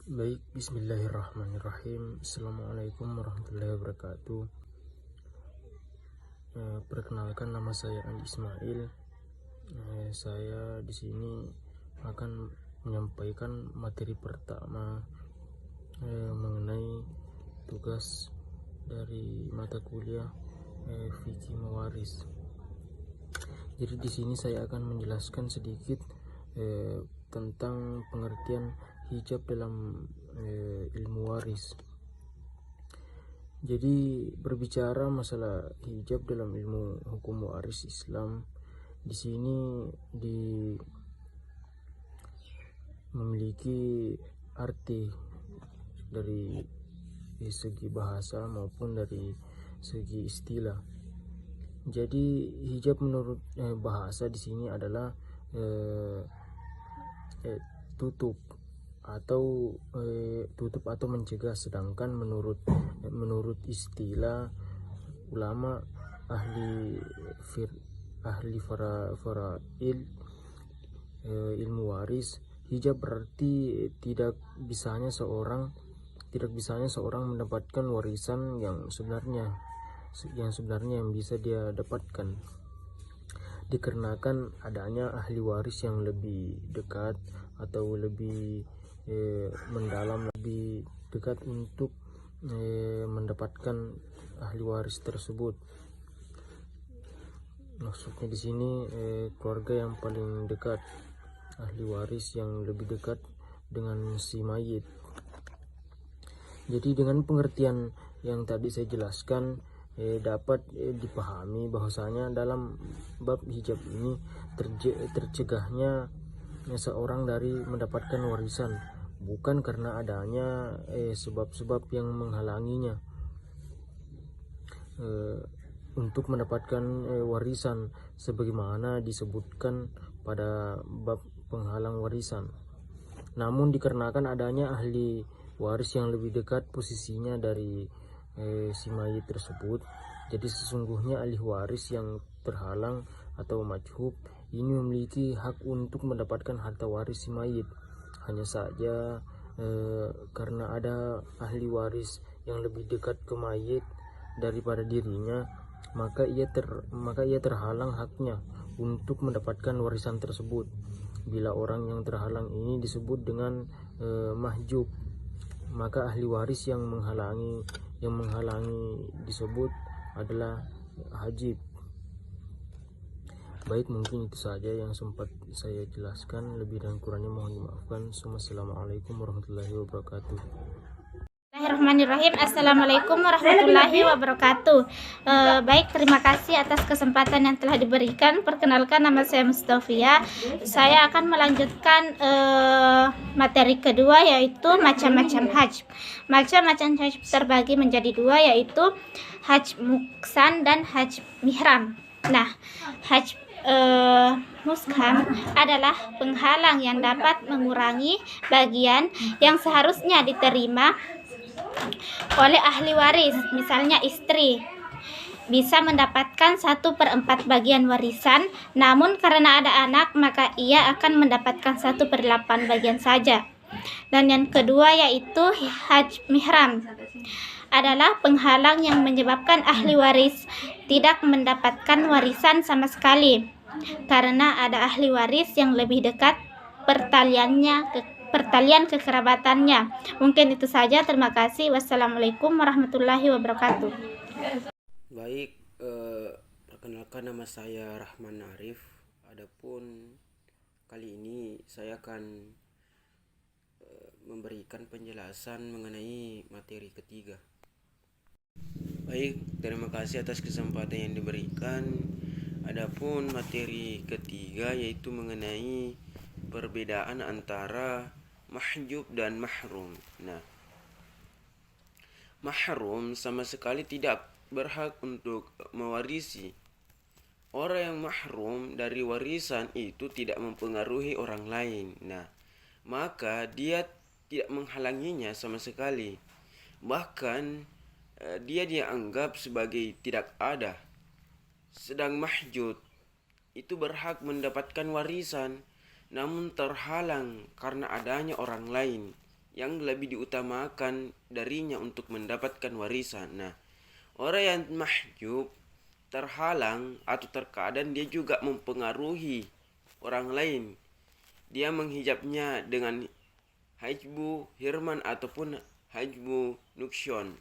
Baik, bismillahirrahmanirrahim. Assalamualaikum warahmatullahi wabarakatuh. Perkenalkan, nama saya Andi Ismail. Saya di sini akan menyampaikan materi pertama mengenai tugas dari mata kuliah fikih mawaris. Jadi di sini saya akan menjelaskan sedikit tentang pengertian hijab dalam ilmu waris. Jadi berbicara masalah hijab dalam ilmu hukum waris Islam, di sini memiliki arti dari segi bahasa maupun dari segi istilah. Jadi hijab menurut bahasa di sini adalah tutup atau mencegah, sedangkan menurut istilah ulama ahli faraid ilmu waris, hijab berarti tidak bisanya seorang mendapatkan warisan yang sebenarnya yang bisa dia dapatkan, dikarenakan adanya ahli waris yang lebih dekat atau lebih mendalam, lebih dekat untuk mendapatkan ahli waris tersebut. Maksudnya di sini keluarga yang paling dekat, ahli waris yang lebih dekat dengan si mayit. Jadi dengan pengertian yang tadi saya jelaskan, dapat dipahami bahwasanya dalam bab hijab ini tercegahnya seorang dari mendapatkan warisan, bukan karena adanya sebab-sebab yang menghalanginya untuk mendapatkan warisan sebagaimana disebutkan pada bab penghalang warisan, namun dikarenakan adanya ahli waris yang lebih dekat posisinya dari si mayit tersebut. Jadi sesungguhnya ahli waris yang terhalang atau majhub ini memiliki hak untuk mendapatkan harta waris si mayit. Hanya saja karena ada ahli waris yang lebih dekat ke mayit daripada dirinya, maka ia terhalang haknya untuk mendapatkan warisan tersebut. Bila orang yang terhalang ini disebut dengan mahjub, maka ahli waris yang menghalangi disebut adalah hajib. Baik, mungkin itu saja yang sempat saya jelaskan. Lebih dan kurangnya mohon dimaafkan. Assalamualaikum warahmatullahi wabarakatuh. Bismillahirrahmanirrahim. Assalamualaikum warahmatullahi wabarakatuh. Baik, terima kasih atas kesempatan yang telah diberikan. Perkenalkan, nama saya Mustafia. Saya akan melanjutkan materi kedua, yaitu macam-macam hajj. Macam-macam hajj terbagi menjadi dua, yaitu hajj muksan dan hajj mihram. Nah, hajj muskam adalah penghalang yang dapat mengurangi bagian yang seharusnya diterima oleh ahli waris. Misalnya istri bisa mendapatkan 1/4 bagian warisan, namun karena ada anak maka ia akan mendapatkan 1/8 bagian saja. Dan yang kedua yaitu hajj mihram, adalah penghalang yang menyebabkan ahli waris tidak mendapatkan warisan sama sekali, karena ada ahli waris yang lebih dekat pertalian kekerabatannya. Mungkin itu saja, terima kasih. Wassalamualaikum warahmatullahi wabarakatuh. Baik, perkenalkan, nama saya Rahman Arif. Adapun kali ini saya akan memberikan penjelasan mengenai materi ketiga. Baik, terima kasih atas kesempatan yang diberikan. Adapun materi ketiga yaitu mengenai perbedaan antara mahjub dan mahrum. Nah, mahrum sama sekali tidak berhak untuk mewarisi. Orang yang mahrum dari warisan itu tidak mempengaruhi orang lain. Nah, maka dia tidak menghalanginya sama sekali. Bahkan dia dianggap sebagai tidak ada. Sedang mahjub itu berhak mendapatkan warisan, namun terhalang karena adanya orang lain yang lebih diutamakan darinya untuk mendapatkan warisan. Nah, orang yang mahjub terhalang atau terkadang dia juga mempengaruhi orang lain. Dia menghijabnya dengan hajbu hirman ataupun hajbu nuksion.